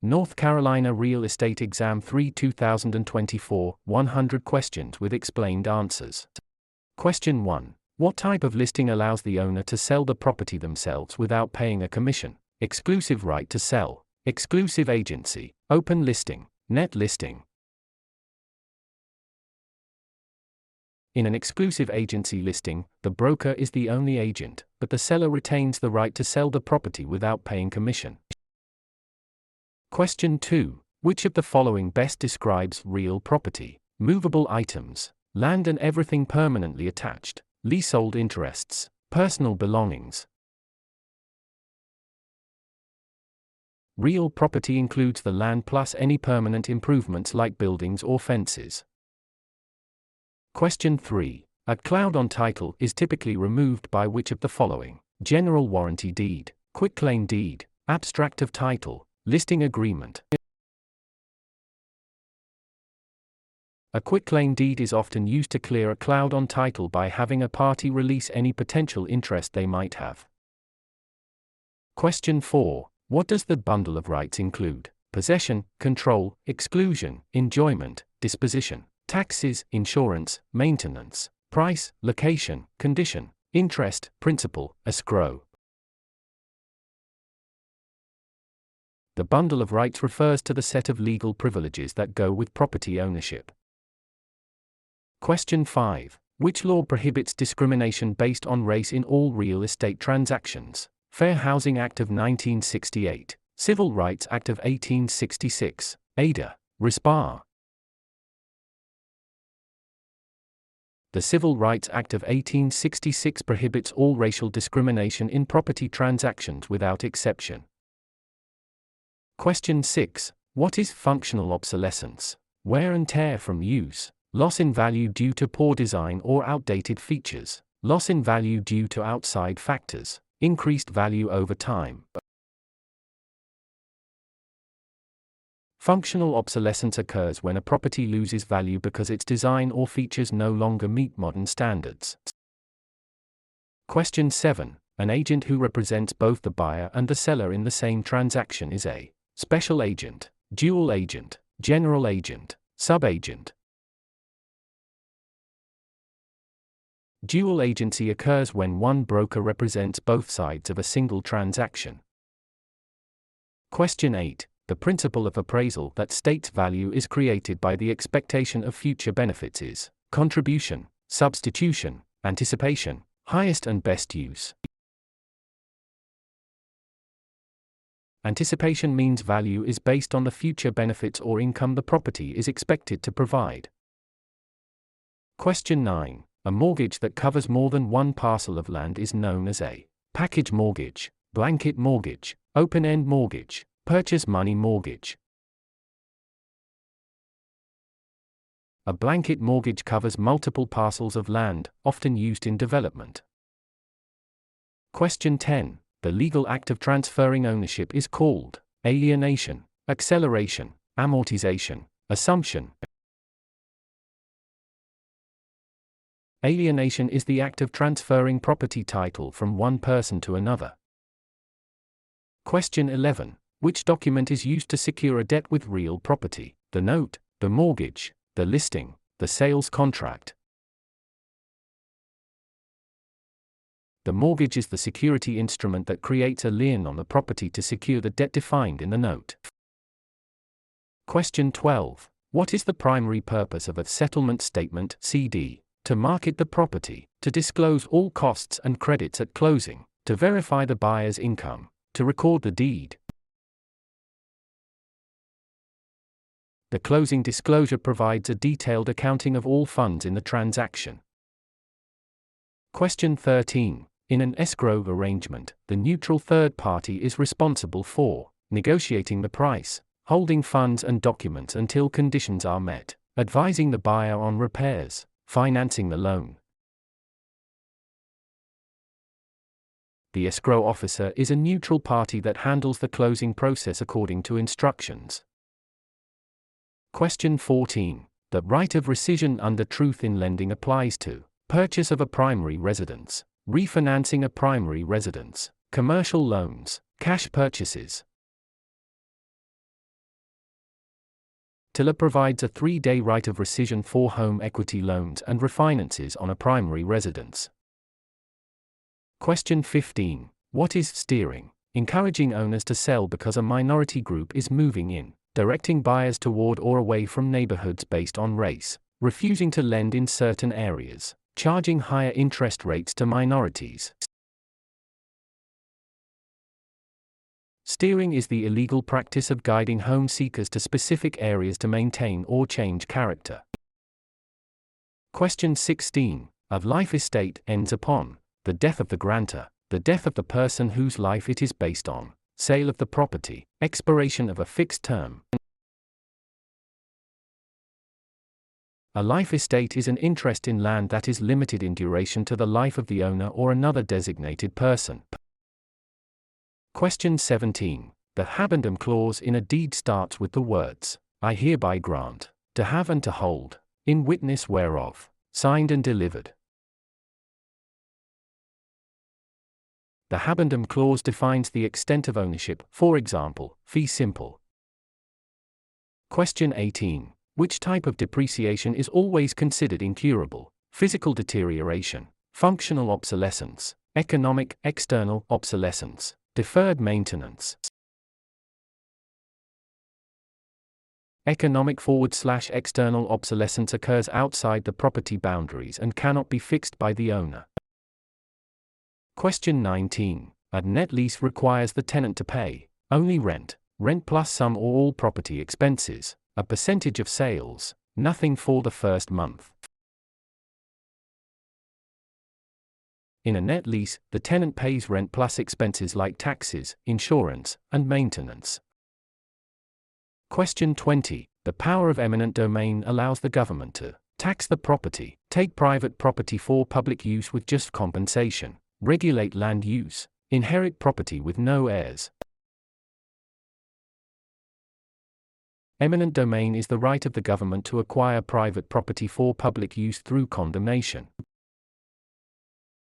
North Carolina Real Estate Exam 3 2024, 100 questions with explained answers. Question 1. What type of listing allows the owner to sell the property themselves without paying a commission? Exclusive right to sell, exclusive agency, open listing, net listing. In an exclusive agency listing, the broker is the only agent, but the seller retains the right to sell the property without paying commission. Question 2. Which of the following best describes real property? Movable items, land and everything permanently attached, leasehold interests, personal belongings. Real property includes the land plus any permanent improvements like buildings or fences. Question 3. A cloud on title is typically removed by which of the following? General warranty deed, quitclaim deed, abstract of title, listing agreement. A quitclaim deed is often used to clear a cloud on title by having a party release any potential interest they might have. Question 4. What does the bundle of rights include? Possession, control, exclusion, enjoyment, disposition, taxes, insurance, maintenance, price, location, condition, interest, principal, escrow. The bundle of rights refers to the set of legal privileges that go with property ownership. Question 5. Which law prohibits discrimination based on race in all real estate transactions? Fair Housing Act of 1968, Civil Rights Act of 1866, Ada, Respar. The Civil Rights Act of 1866 prohibits all racial discrimination in property transactions without exception. Question 6. What is functional obsolescence? Wear and tear from use, loss in value due to poor design or outdated features, loss in value due to outside factors, increased value over time. Functional obsolescence occurs when a property loses value because its design or features no longer meet modern standards. Question 7. An agent who represents both the buyer and the seller in the same transaction is a special agent, dual agent, general agent, subagent. Dual agency occurs when one broker represents both sides of a single transaction. Question 8. The principle of appraisal that states value is created by the expectation of future benefits is contribution, substitution, anticipation, highest and best use. Anticipation means value is based on the future benefits or income the property is expected to provide. Question 9. A mortgage that covers more than one parcel of land is known as a package mortgage, blanket mortgage, open-end mortgage, purchase money mortgage. A blanket mortgage covers multiple parcels of land, often used in development. Question 10. The legal act of transferring ownership is called alienation, acceleration, amortization, assumption. Alienation is the act of transferring property title from one person to another. Question 11. Which document is used to secure a debt with real property? The note, the mortgage, the listing, the sales contract. The mortgage is the security instrument that creates a lien on the property to secure the debt defined in the note. Question 12. What is the primary purpose of a settlement statement (CD)? To market the property, to disclose all costs and credits at closing, to verify the buyer's income, to record the deed. The closing disclosure provides a detailed accounting of all funds in the transaction. Question 13. In an escrow arrangement, the neutral third party is responsible for negotiating the price, holding funds and documents until conditions are met, advising the buyer on repairs, financing the loan. The escrow officer is a neutral party that handles the closing process according to instructions. Question 14. The right of rescission under truth in lending applies to purchase of a primary residence, refinancing a primary residence, commercial loans, cash purchases. Tiller provides a 3-day right of rescission for home equity loans and refinances on a primary residence. Question 15. What is steering? Encouraging owners to sell because a minority group is moving in, directing buyers toward or away from neighborhoods based on race, refusing to lend in certain areas, charging higher interest rates to minorities. Steering is the illegal practice of guiding home seekers to specific areas to maintain or change character. Question 16. A life estate ends upon the death of the grantor, the death of the person whose life it is based on, sale of the property, expiration of a fixed term. A life estate is an interest in land that is limited in duration to the life of the owner or another designated person. Question 17. The habendum clause in a deed starts with the words, I hereby grant, to have and to hold, in witness whereof, signed and delivered. The habendum clause defines the extent of ownership, for example, fee simple. Question 18. Which type of depreciation is always considered incurable? Physical deterioration, functional obsolescence, economic, external obsolescence, deferred maintenance. Economic /external obsolescence occurs outside the property boundaries and cannot be fixed by the owner. Question 19. A net lease requires the tenant to pay only rent plus some or all property expenses, a percentage of sales, nothing for the first month. In a net lease, the tenant pays rent plus expenses like taxes, insurance, and maintenance. Question 20. The power of eminent domain allows the government to tax the property, take private property for public use with just compensation, regulate land use, inherit property with no heirs. Eminent domain is the right of the government to acquire private property for public use through condemnation.